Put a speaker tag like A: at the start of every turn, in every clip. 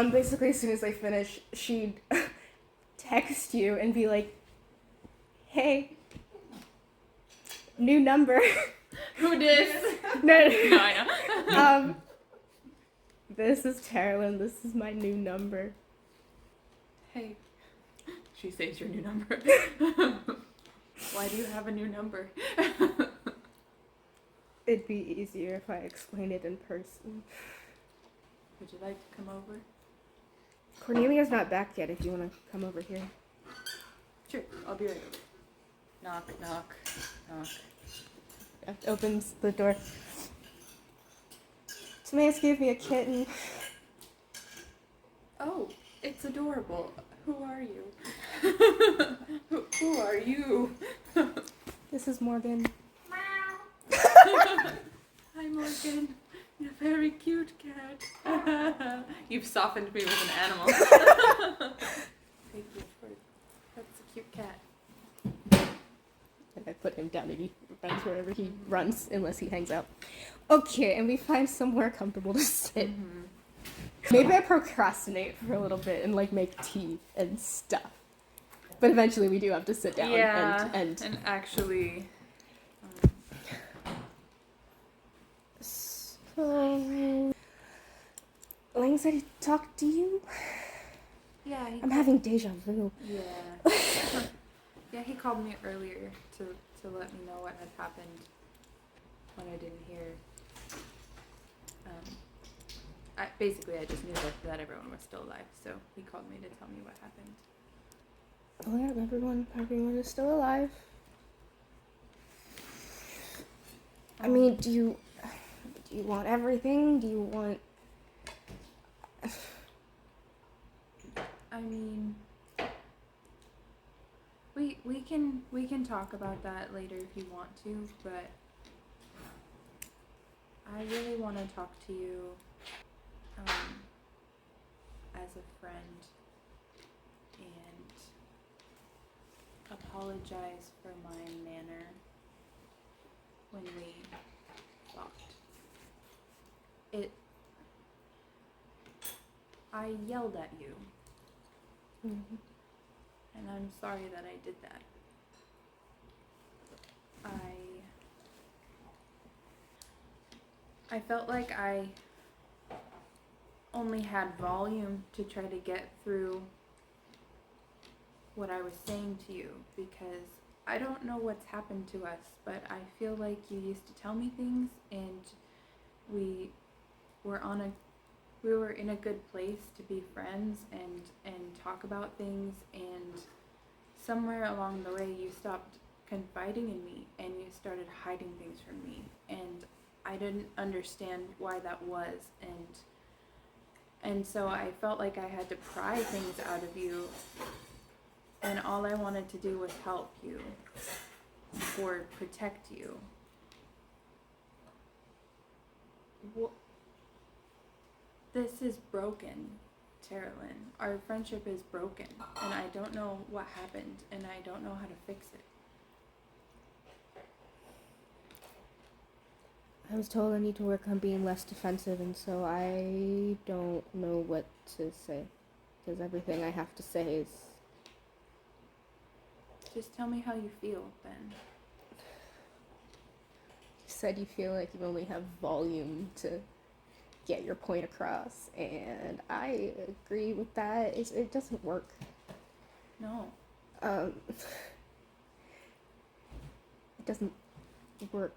A: Basically, as soon as I finish, she'd text you and be like, "Hey, new number."
B: Who dis?
A: No,
B: I know.
A: This is Theraline. This is my new number.
B: Hey. She says your new number. Why do you have a new number?
A: It'd be easier if I explained it in person.
B: Would you like to come over?
A: Cornelia's not back yet if you want to come over here.
B: Sure, I'll be right over. Knock, knock, knock.
A: Opens the door. Somebody's gave me a kitten.
B: Oh, it's adorable. Who are you? Who are you?
A: This is Morgan.
B: Hi, Morgan. You're a very cute cat. You've softened me with an animal. Thank you for that's a cute cat.
A: And I put him down and he runs wherever he runs unless he hangs out. Okay, and we find somewhere comfortable to sit.
B: Mm-hmm.
A: Maybe I procrastinate for a little bit and like make tea and stuff. But eventually we do have to sit down and
B: actually
A: So Lange said he talked to you?
B: yeah,
A: I'm having deja vu.
B: Yeah. Yeah, he called me earlier to let me know what had happened when I didn't hear. I just knew that everyone was still alive, so he called me to tell me what happened.
A: Oh yeah, everyone is still alive. I mean, do you want everything? Do you want...
B: I mean, we can talk about that later if you want to, but I really want to talk to you as a friend and apologize for my manner when we talked. I yelled at you.
A: Mm-hmm.
B: And I'm sorry that I did that. I felt like I only had volume to try to get through what I was saying to you, because I don't know what's happened to us, but I feel like you used to tell me things and we were in a good place to be friends and talk about things, and somewhere along the way you stopped confiding in me and you started hiding things from me, and I didn't understand why that was, and so I felt like I had to pry things out of you, and all I wanted to do was help you or protect you. This is broken, Theraline. Our friendship is broken, and I don't know what happened, and I don't know how to fix it.
A: I was told I need to work on being less defensive, and so I don't know what to say. Because everything I have to say is...
B: Just tell me how you feel, then.
A: You said you feel like you only have volume to get your point across, and I agree with that. It doesn't work.
B: No.
A: It doesn't work.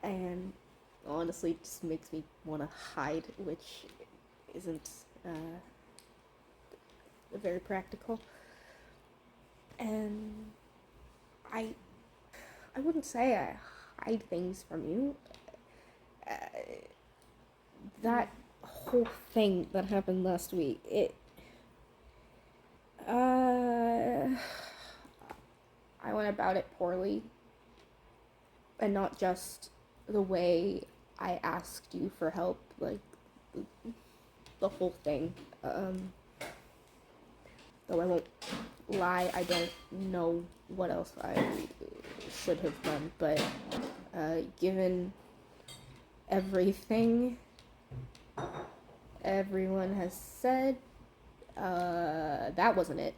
A: And honestly, it just makes me want to hide, which isn't very practical. And I wouldn't say I hide things from you. That whole thing that happened last week, I went about it poorly, and not just the way I asked you for help, like the whole thing. Though I won't lie, I don't know what else I should have done, but given everything, everyone has said, that wasn't it.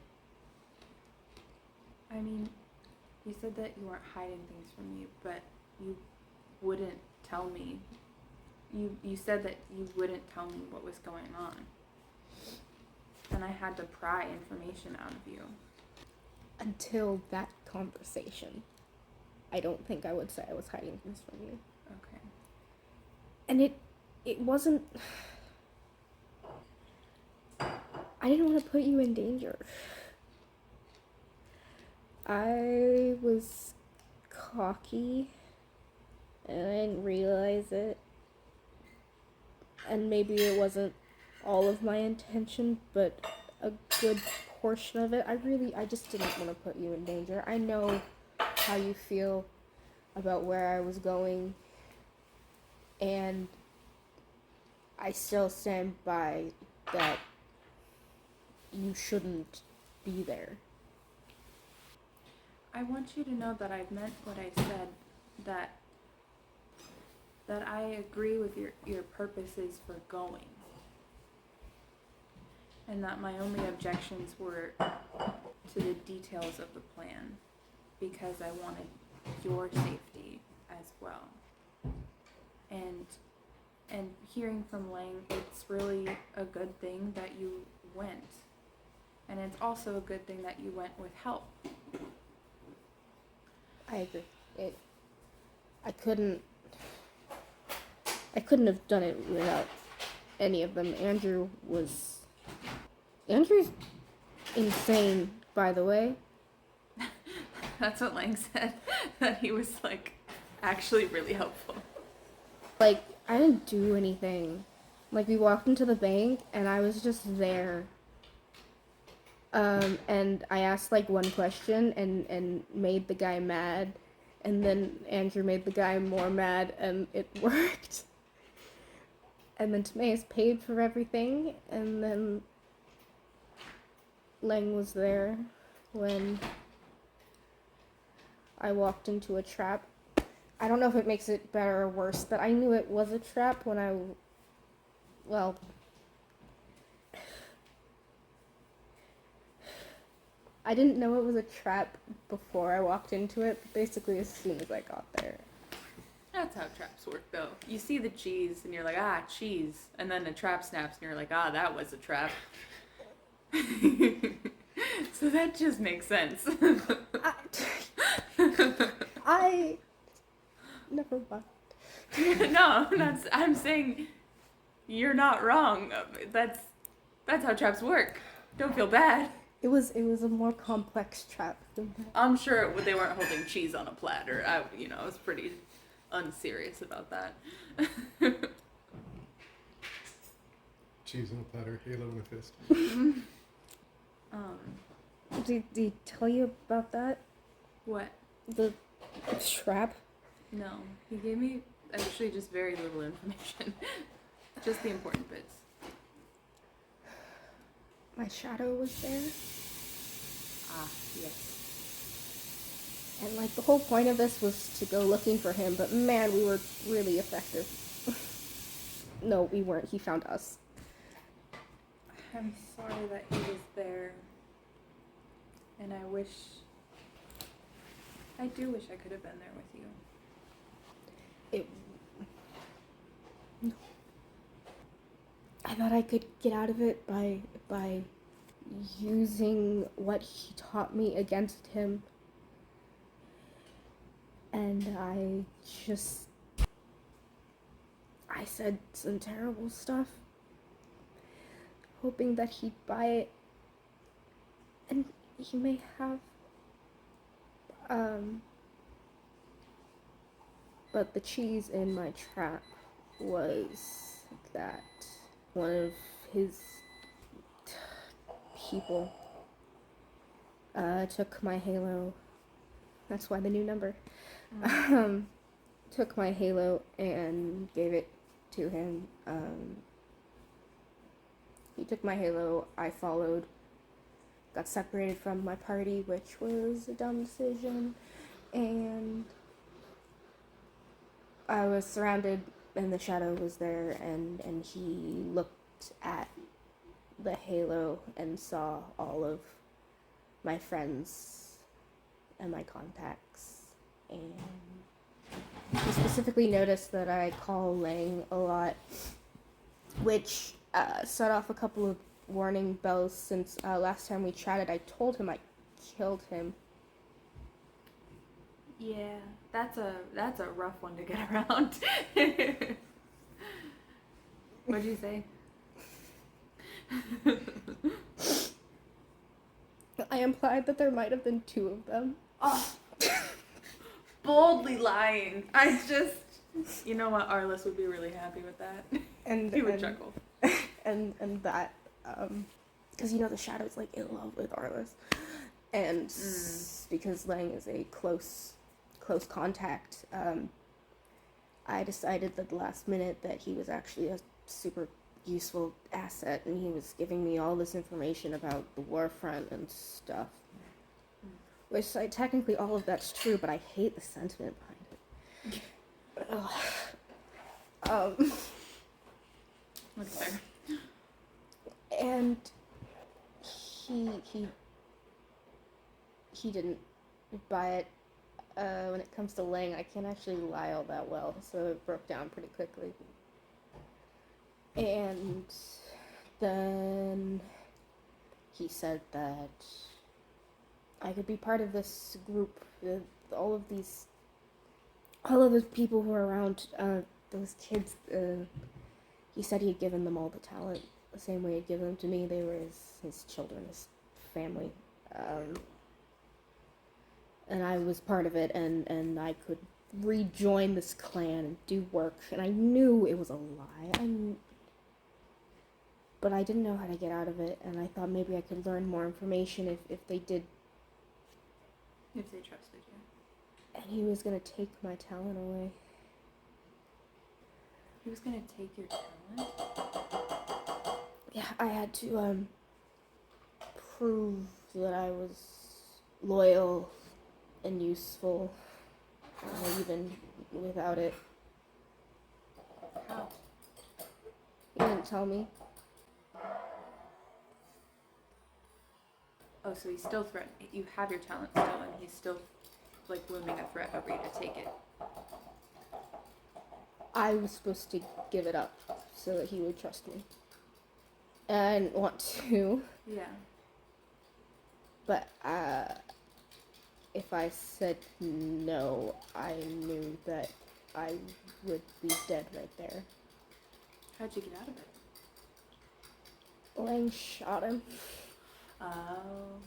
B: I mean, you said that you weren't hiding things from me, but you wouldn't tell me. You said that you wouldn't tell me what was going on. And I had to pry information out of you.
A: Until that conversation, I don't think I would say I was hiding things from you.
B: Okay.
A: And it wasn't... I didn't want to put you in danger. I was cocky, and I didn't realize it. And maybe it wasn't all of my intention, but a good portion of it. I just didn't want to put you in danger. I know how you feel about where I was going, and I still stand by that you shouldn't be there.
B: I want you to know that I've meant what I said, that I agree with your purposes for going. And that my only objections were to the details of the plan, because I wanted your safety as well. And hearing from Lange, it's really a good thing that you went. And it's also a good thing that you went with help.
A: I agree. I couldn't have done it without any of them. Andrew's insane, by the way.
B: That's what Lange said, that he was, like, actually really helpful.
A: Like, I didn't do anything. Like, we walked into the bank, and I was just there. And I asked, like, one question, and made the guy mad. And then Andrew made the guy more mad, and it worked. And then Timaeus paid for everything, and then Lange was there when I walked into a trap. I don't know if it makes it better or worse, but I knew it was a trap when I didn't know it was a trap before I walked into it, but basically as soon as I got there.
B: That's how traps work, though. You see the cheese, and you're like, ah, cheese. And then the trap snaps, and you're like, ah, that was a trap. So that just makes sense.
A: I never mind.
B: No, I'm saying you're not wrong. That's how traps work. Don't feel bad.
A: It was a more complex trap than that.
B: I'm sure they weren't holding cheese on a platter. I was pretty unserious about that.
C: Cheese on a platter, halo in a fist.
A: Did he tell you about that?
B: What?
A: The trap?
B: No, he gave me actually just very little information. Just the important bits.
A: My shadow was there.
B: Ah, yes.
A: And, like, the whole point of this was to go looking for him, but man, we were really effective. No, we weren't. He found us.
B: I'm sorry that he was there. And I do wish I could have been there with you.
A: I thought I could get out of it by using what he taught me against him. And I said some terrible stuff, hoping that he'd buy it. And he may have, but the cheese in my trap was that one of his people took my halo. That's why the new number. Took my halo and gave it to him. He took my halo, I followed, got separated from my party, which was a dumb decision, and I was surrounded, and the shadow was there, and he looked looked at the halo and saw all of my friends and my contacts, and he specifically noticed that I call Lange a lot, which set off a couple of warning bells since last time we chatted. I told him I killed him.
B: Yeah, that's a rough one to get around. What'd you say?
A: I implied that there might have been 2 of them.
B: Oh, boldly lying. I just, you know what, Arliss would be really happy with that.
A: And
B: He would chuckle.
A: And that, because the Shadow's like in love with Arliss, and because Lange is a close contact, I decided at the last minute that he was actually a super useful asset, and he was giving me all this information about the Warfront and stuff. Which, technically all of that's true, but I hate the sentiment behind it.
B: That's fair.
A: And he didn't buy it. When it comes to Lange, I can't actually lie all that well, so it broke down pretty quickly. And then he said that I could be part of this group, all of those people who are around, those kids. He said he had given them all the talent the same way he'd given them to me. They were his children, his family. And I was part of it, and I could rejoin this clan and do work, and I knew it was a lie. But I didn't know how to get out of it, and I thought maybe I could learn more information if they did.
B: If they trusted you.
A: And he was gonna take my talent away.
B: He was gonna take your talent?
A: Yeah, I had to prove that I was loyal and useful, even without it.
B: How?
A: He didn't tell me.
B: Oh, so he's still threatening. You have your talent still, and he's still, like, looming a threat over you to take it.
A: I was supposed to give it up so that he would trust me. And I didn't want to.
B: Yeah.
A: But if I said no, I knew that I would be dead right there.
B: How'd you get out of it?
A: Lange shot him.
B: Oh.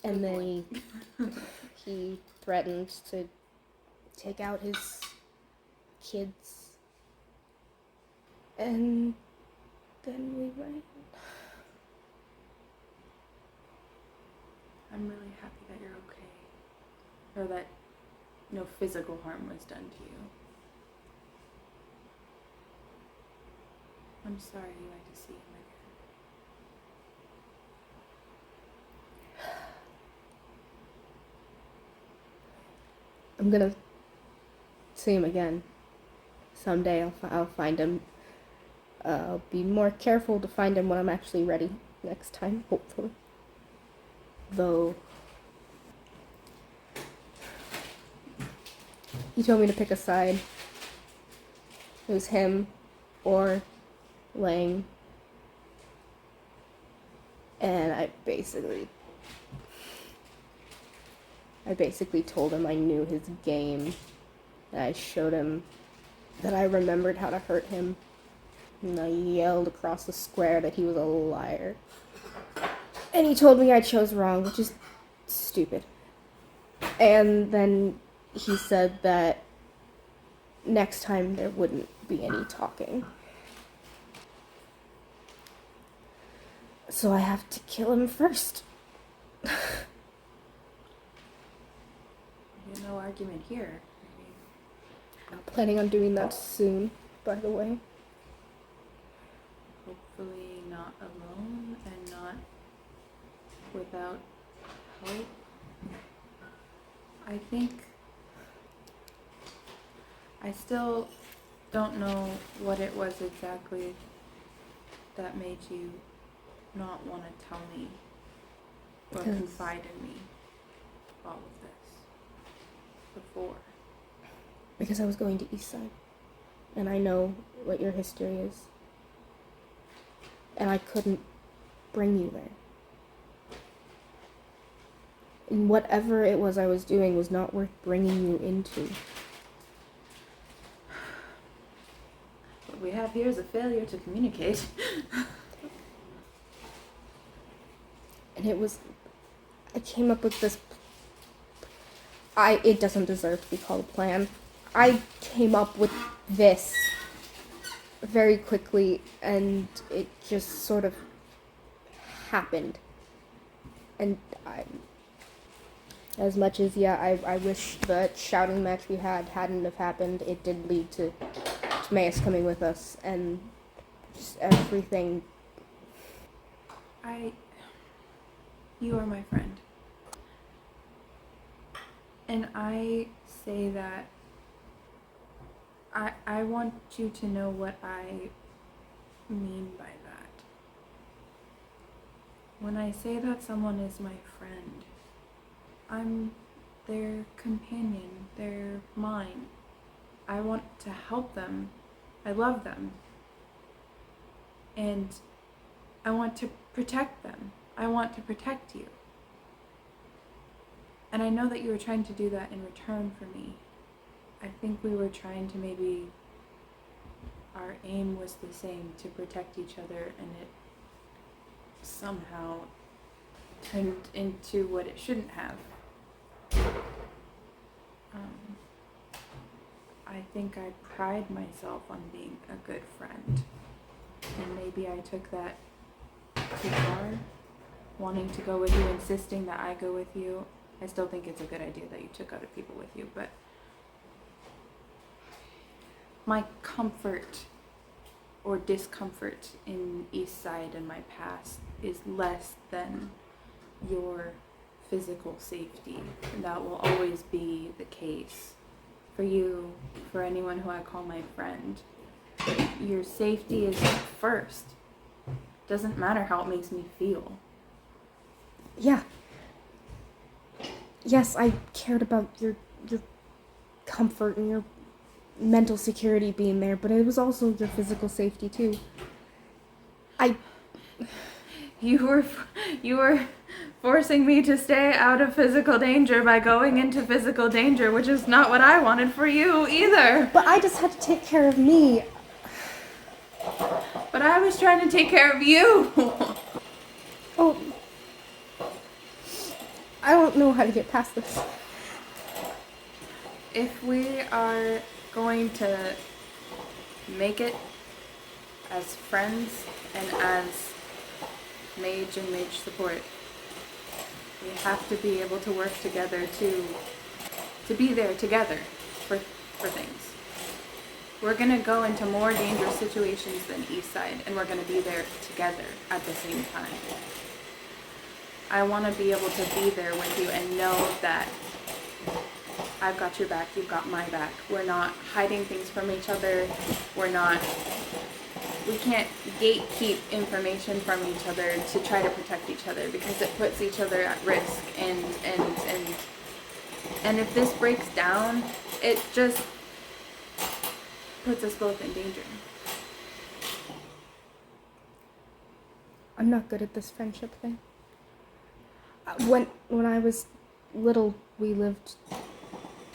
A: And then he threatened to take out his kids. And then we ran.
B: I'm really happy that you're okay. Or that no physical harm was done to you. I'm sorry you had to see him again.
A: I'm gonna see him again. Someday I'll find him. I'll be more careful to find him when I'm actually ready next time, hopefully. Though he told me to pick a side. It was him or Lange. And I basically told him I knew his game. And I showed him that I remembered how to hurt him. And I yelled across the square that he was a liar. And he told me I chose wrong, which is stupid. And then he said that next time there wouldn't be any talking. So I have to kill him first.
B: There's no argument here.
A: I'm planning on doing that soon, by the way.
B: Hopefully not alone and not without help. I think I still don't know what it was exactly that made you not want to tell me or
A: Because-
B: confide in me all of this before.
A: Because I was going to Eastside. And I know what your history is. And I couldn't bring you there. And whatever it was I was doing was not worth bringing you into.
B: What we have here is a failure to communicate.
A: And I came up with this, it doesn't deserve to be called a plan. I came up with this very quickly, and it just sort of happened. And as much as, I wish the shouting match we hadn't have happened, it did lead to Timaeus coming with us, and just everything.
B: You are my friend. And I say that I want you to know what I mean by that. When I say that someone is my friend, I'm their companion, they're mine. I want to help them. I love them. And I want to protect them. I want to protect you. And I know that you were trying to do that in return for me. I think we were trying to maybe, our aim was the same, to protect each other, and it somehow turned into what it shouldn't have. I think I pride myself on being a good friend, and maybe I took that too far, wanting to go with you, insisting that I go with you. I still think it's a good idea that you took other people with you, but my comfort or discomfort in Eastside and my past is less than your physical safety, and that will always be the case for you, for anyone who I call my friend. Your safety is first. Doesn't matter how it makes me feel.
A: Yeah. Yes, I cared about your comfort and your mental security being there, but it was also your physical safety too.
B: You were forcing me to stay out of physical danger by going into physical danger, which is not what I wanted for you either.
A: But I just had to take care of me.
B: But I was trying to take care of you.
A: Oh, I don't know how to get past this.
B: If we are going to make it as friends and as mage and mage support, we have to be able to work together to be there together for things. We're gonna go into more dangerous situations than Eastside, and we're gonna be there together at the same time. I want to be able to be there with you and know that I've got your back, you've got my back. We're not hiding things from each other. We can't gatekeep information from each other to try to protect each other, because it puts each other at risk. And if this breaks down, it just puts us both in danger.
A: I'm not good at this friendship thing. When I was little, we lived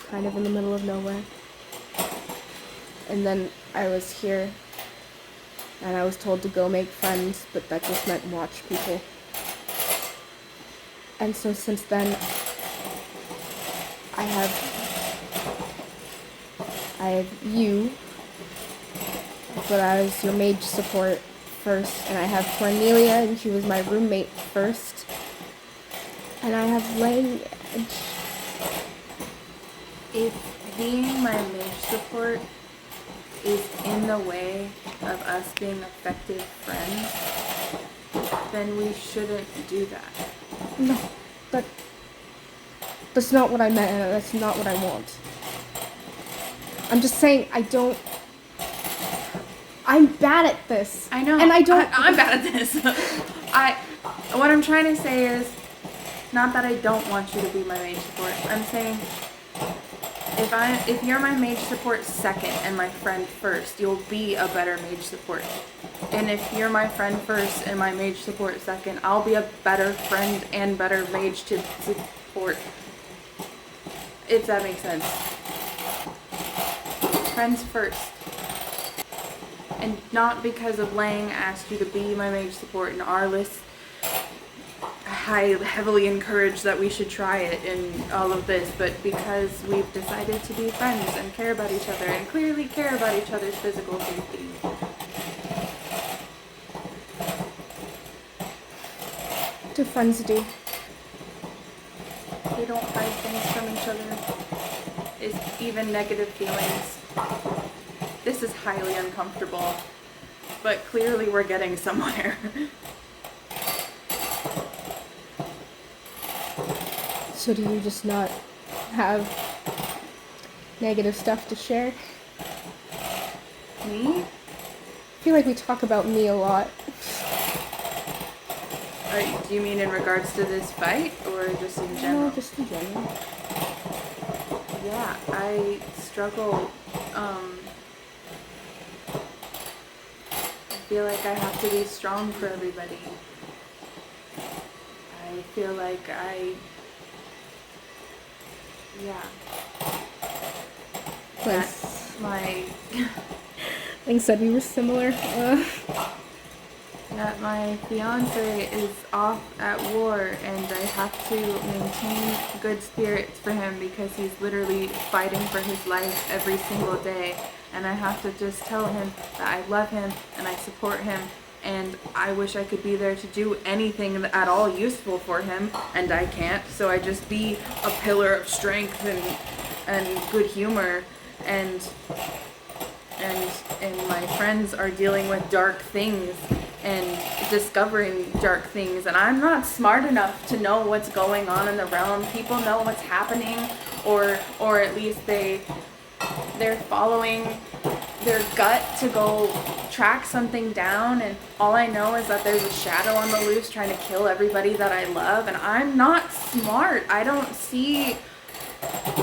A: kind of in the middle of nowhere. And then I was here, and I was told to go make friends, but that just meant watch people. And so since then, I have you, but I was your mage support first, and I have Cornelia, and she was my roommate first. And I have Lange.
B: If being my mage support is in the way of us being effective friends, then we shouldn't do that.
A: No, that's not what I meant, and that's not what I want. I'm just saying I don't I'm bad at this.
B: I know.
A: And I don't.
B: I'm bad at this. What I'm trying to say is, not that I don't want you to be my mage support. I'm saying, if you're my mage support second and my friend first, you'll be a better mage support. And if you're my friend first and my mage support second, I'll be a better friend and better mage to support. If that makes sense. Friends first. And not because of Lange asked you to be my mage support and Arliss heavily encouraged that we should try it in all of this, but because we've decided to be friends and care about each other and clearly care about each other's physical safety.
A: What do friends do?
B: They don't hide things from each other. It's even negative feelings. This is highly uncomfortable, but clearly we're getting somewhere.
A: So do you just not have negative stuff to share?
B: Me?
A: I feel like we talk about me a lot.
B: Do you mean in regards to this fight, or just in general?
A: No, just in general.
B: Yeah, I struggle. I feel like I have to be strong for everybody. I feel like yeah. That's my...
A: Like said, we were similar.
B: That my fiance is off at war and I have to maintain good spirits for him because he's literally fighting for his life every single day, and I have to just tell him that I love him and I support him, and I wish I could be there to do anything at all useful for him, and I can't, so I just be a pillar of strength and good humor, and my friends are dealing with dark things and discovering dark things, and I'm not smart enough to know what's going on in the realm. People know what's happening, or at least they're following their gut to go track something down, and all I know is that there's a shadow on the loose trying to kill everybody that I love, and I'm not smart. I don't see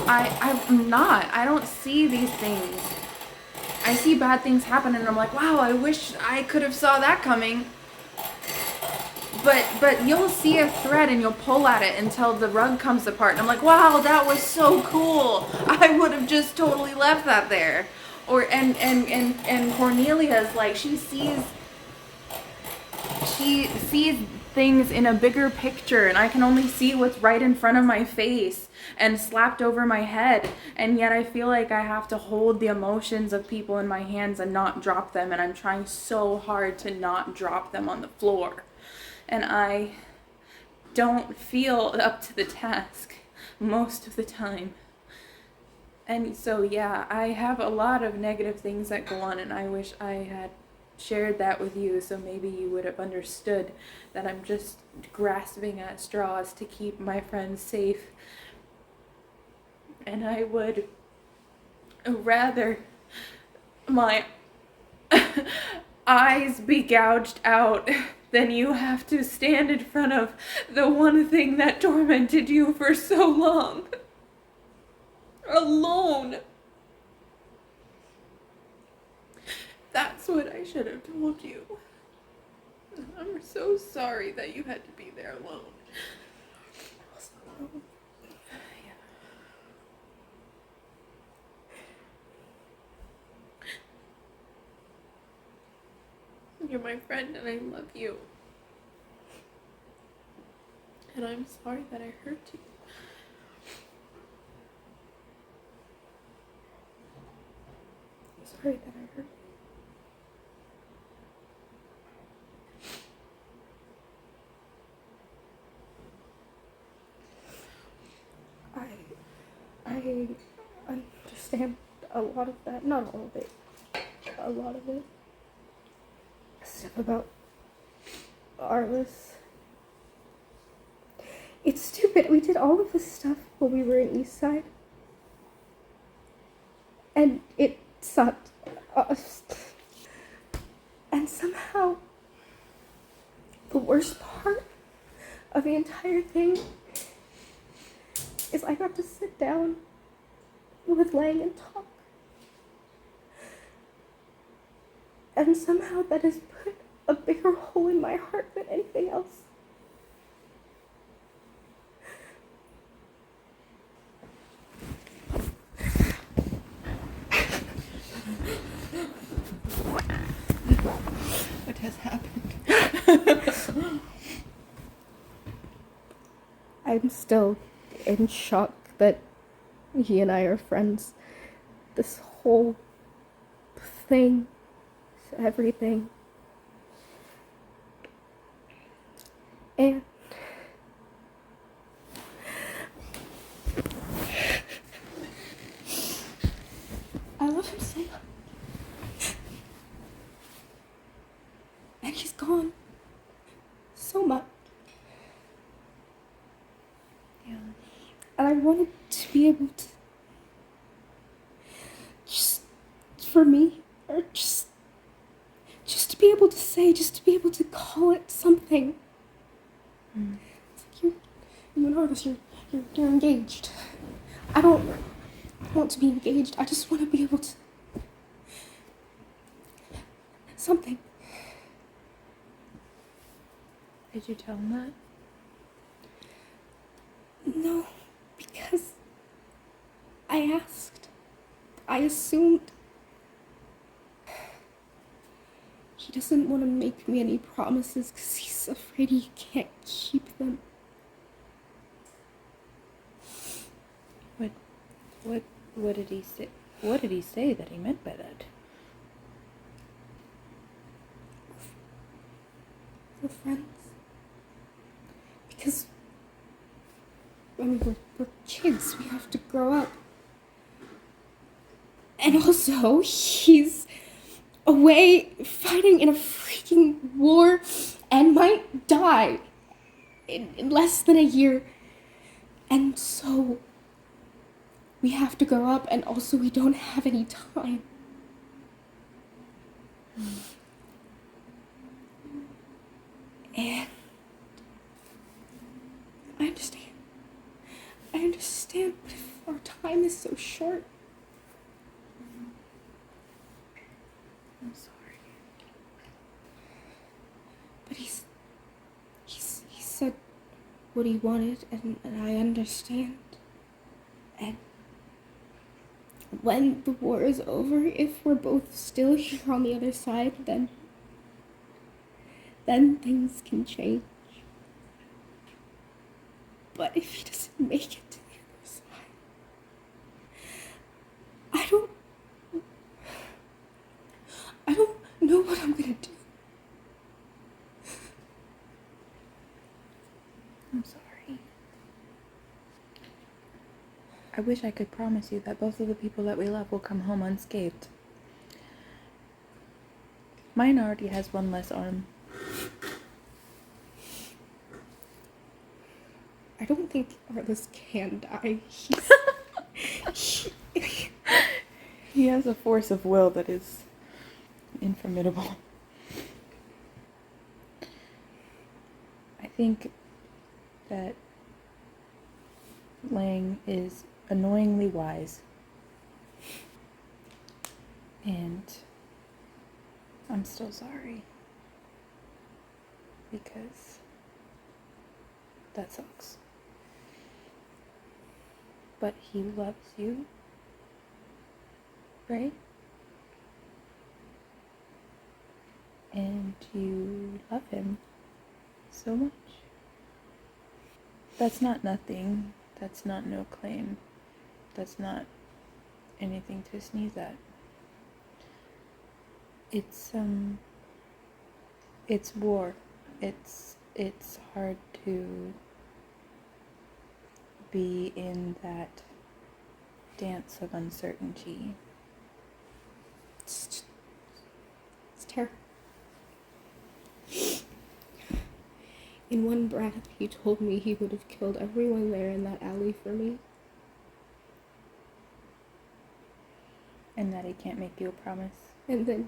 B: I don't see these things. I see bad things happen and I'm like, wow, I wish I could have saw that coming. But you'll see a thread and you'll pull at it until the rug comes apart. And I'm like, wow, that was so cool. I would have just totally left that there. And Cornelia's like, she sees things in a bigger picture, and I can only see what's right in front of my face and slapped over my head, and yet I feel like I have to hold the emotions of people in my hands and not drop them, and I'm trying so hard to not drop them on the floor, and I don't feel up to the task most of the time. And so yeah, I have a lot of negative things that go on, and I wish I had shared that with you, so maybe you would have understood that I'm just grasping at straws to keep my friends safe. And I would rather my eyes be gouged out than you have to stand in front of the one thing that tormented you for so long. Alone. That's what I should have told you. I'm so sorry that you had to be there alone. You're my friend and I love you. And I'm sorry that I hurt you.
A: Sorry that I hurt you. I understand a lot of that. Not all of it. A lot of it. Stuff about Arliss. It's stupid. We did all of this stuff when we were in Eastside. And it sucked. And somehow, the worst part of the entire thing is I got to sit down with Lange and talk. And somehow that has put a bigger hole in my heart than anything else.
B: What has happened?
A: I'm still in shock that he and I are friends. This whole thing, everything. And I love him so much. And he's gone so much.
B: Yeah.
A: And I wanted to be able to, just for me, or just to be able to say, just to be able to call it something. It's like you and Artis, you're engaged. I don't want to be engaged. I just want to be able to, something.
B: Did you tell him that?
A: No, because I asked. I assumed. He doesn't want to make me any promises because he's afraid he can't keep them.
B: What did he say? What did he say that he meant by that?
A: We're friends. Because, I mean, we're kids. We have to grow up. And also, he's away fighting in a freaking war and might die in less than a year. And so, we have to grow up, and also we don't have any time. And I understand. I understand, but if our time is so short.
B: I'm sorry.
A: But he said what he wanted, and I understand. And when the war is over, if we're both still here on the other side, then things can change. But if he doesn't make it to the other side, I don't know what I'm gonna do.
B: I'm sorry. I wish I could promise you that both of the people that we love will come home unscathed. Mine already has one less arm.
A: I don't think Arliss can die.
B: He has a force of will that is informidable. I think that Lange is annoyingly wise. And I'm still sorry. Because that sucks. But he loves you. Right? And you love him so much. That's not nothing. That's not no claim. That's not anything to sneeze at. It's war. It's hard to be in that dance of uncertainty.
A: It's terrible. In one breath, he told me he would have killed everyone there in that alley for me.
B: And that he can't make you a promise.
A: And then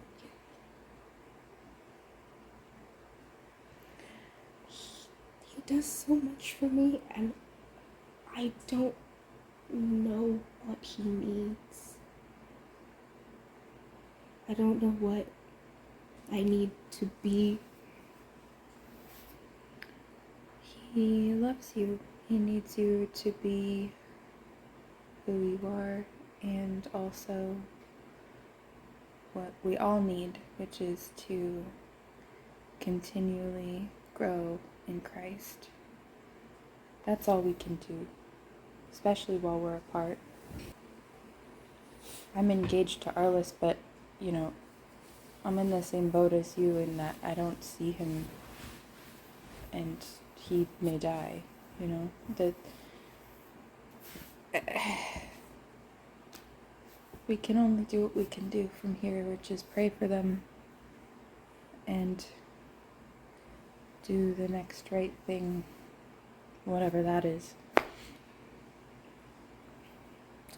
A: does so much for me, and I don't know what he needs. I don't know what I need to be.
B: He loves you. He needs you to be who you are, and also what we all need, which is to continually grow in Christ. That's all we can do, especially while we're apart. I'm engaged to Arliss, but, you know, I'm in the same boat as you in that I don't see him and he may die, you know? We can only do what we can do from here, which is pray for them and do the next right thing, whatever that is.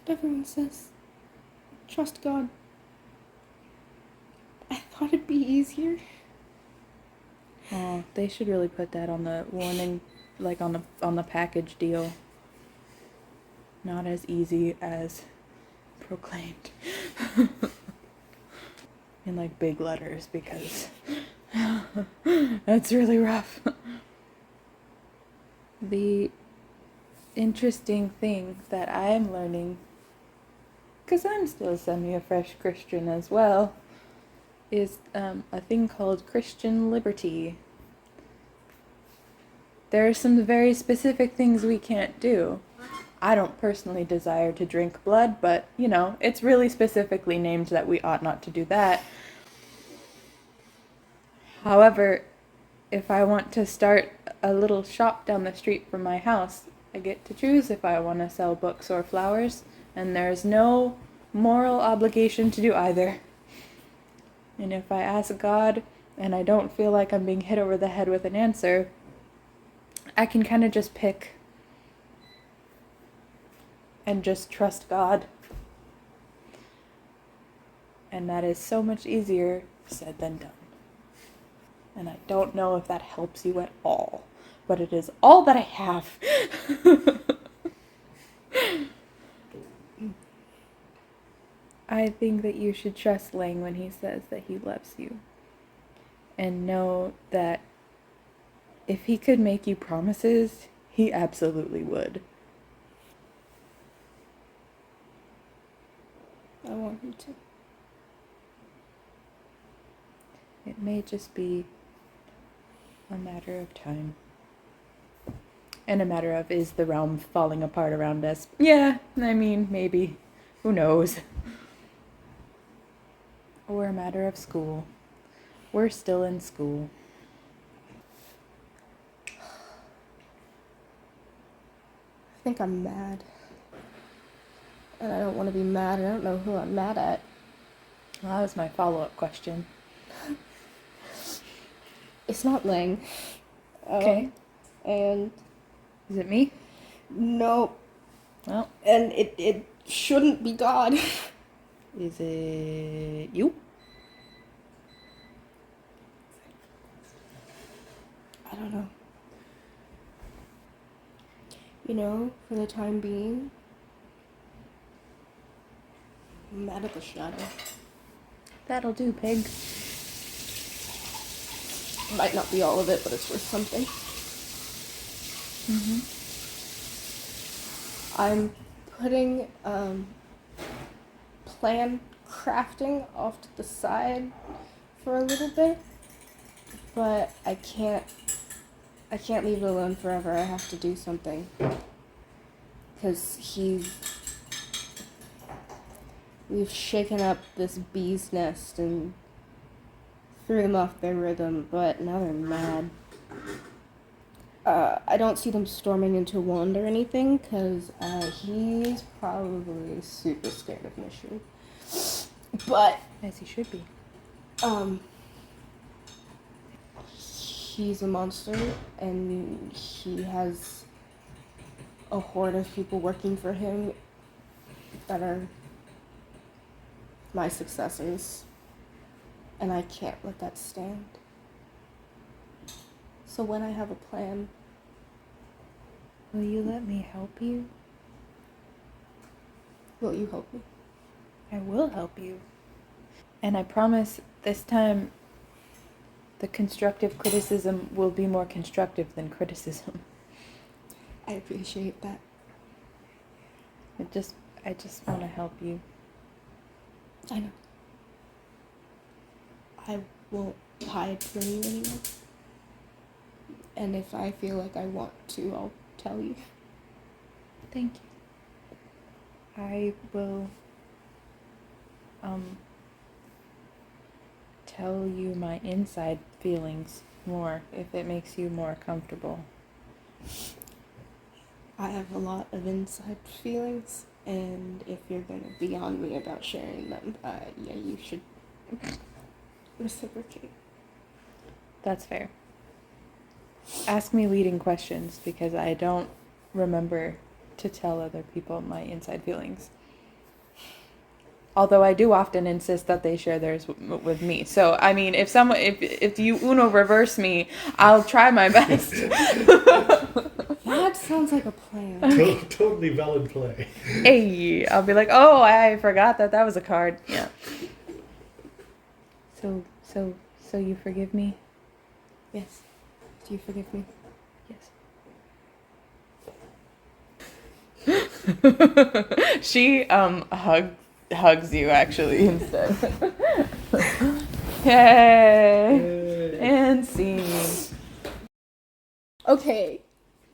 A: Everyone says, trust God. I thought it'd be easier.
B: Oh, they should really put that on the warning, like on the package deal. Not as easy as proclaimed. In like big letters, because that's really rough. The interesting thing that I am learning, because I'm still a fresh Christian as well, is a thing called Christian liberty. There are some very specific things we can't do. I don't personally desire to drink blood, but, you know, it's really specifically named that we ought not to do that. However, if I want to start a little shop down the street from my house, I get to choose if I want to sell books or flowers, and there's no moral obligation to do either. And if I ask God and I don't feel like I'm being hit over the head with an answer, I can kind of just pick and just trust God. And that is so much easier said than done. And I don't know if that helps you at all, but it is all that I have. I think that you should trust Lange when he says that he loves you. And know that if he could make you promises, he absolutely would.
A: I want him to.
B: It may just be a matter of time. And a matter of, is the realm falling apart around us? Yeah, I mean, maybe. Who knows? Or a matter of school. We're still in school.
A: I think I'm mad. And I don't want to be mad, and I don't know who I'm mad at.
B: Well, that was my follow-up question.
A: It's not Lange.
B: Okay.
A: And
B: Is it me?
A: no.
B: Well,
A: And it shouldn't be God.
B: is it you?
A: I don't know. You know, for the time being, I'm mad at the shadow.
B: That'll do, pig.
A: Might not be all of it, but it's worth something. I'm putting plan crafting off to the side for a little bit, but I can't leave it alone forever. I have to do something, because we've shaken up this bee's nest and threw them off their rhythm, but now they're mad. I don't see them storming into Wand or anything, because he's probably super scared of Mehru. But
B: As he should be.
A: He's a monster, and he has a horde of people working for him that are my successors, and I can't let that stand. So when I have a plan,
B: Will you let me help you?
A: Will you help me?
B: I will help you. And I promise this time the constructive criticism will be more constructive than criticism.
A: I appreciate that.
B: I just want to help you.
A: I know. I won't hide from you anymore. And if I feel like I want to, I'll tell you.
B: Thank you. I will tell you my inside feelings more if it makes you more comfortable.
A: I have a lot of inside feelings, and if you're gonna be on me about sharing them, yeah, you should reciprocate.
B: That's fair. Ask me leading questions because I don't remember to tell other people my inside feelings. Although I do often insist that they share theirs with me. So, I mean, if you Uno reverse me, I'll try my best.
A: That sounds like a plan.
C: Totally valid play.
B: Hey, I'll be like, oh, I forgot that was a card. Yeah. So you forgive me?
A: Yes. Do you forgive me?
B: Yes. She hugs you actually instead. Yay! And scene.
A: Okay.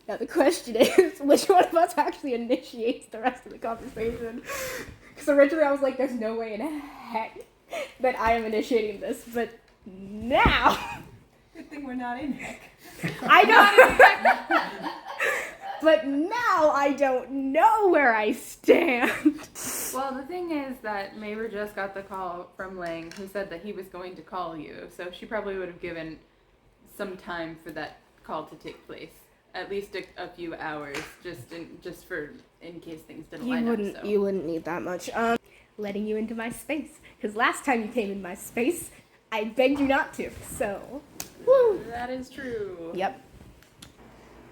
A: Now the question is, which one of us actually initiates the rest of the conversation? Because originally I was like, there's no way in heck that I am initiating this, but now...
D: Good thing we're not in heck.
A: I know! But now I don't know where I stand.
B: Well, the thing is that Mehru just got the call from Lange, who said that he was going to call you, so she probably would have given some time for that call to take place. At least a few hours, just in case things didn't line up. So.
A: You wouldn't need that much. Letting you into my space, because last time you came in my space, I begged you not to. So, woo.
B: That is true.
A: Yep.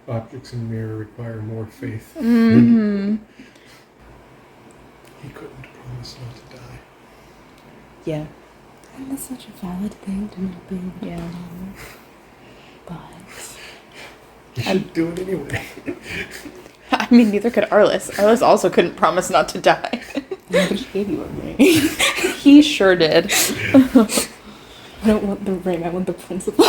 C: Objects in mirror require more faith.
B: Mm-hmm.
C: He couldn't promise not to die.
B: Yeah.
A: And that's such a valid thing to not be able to
B: Yeah.
A: But
C: You should do it anyway.
B: I mean, neither could Arliss. Arliss also couldn't promise not to die.
A: but he gave you a ring.
B: He sure did.
A: I don't want the ring. I want the principle.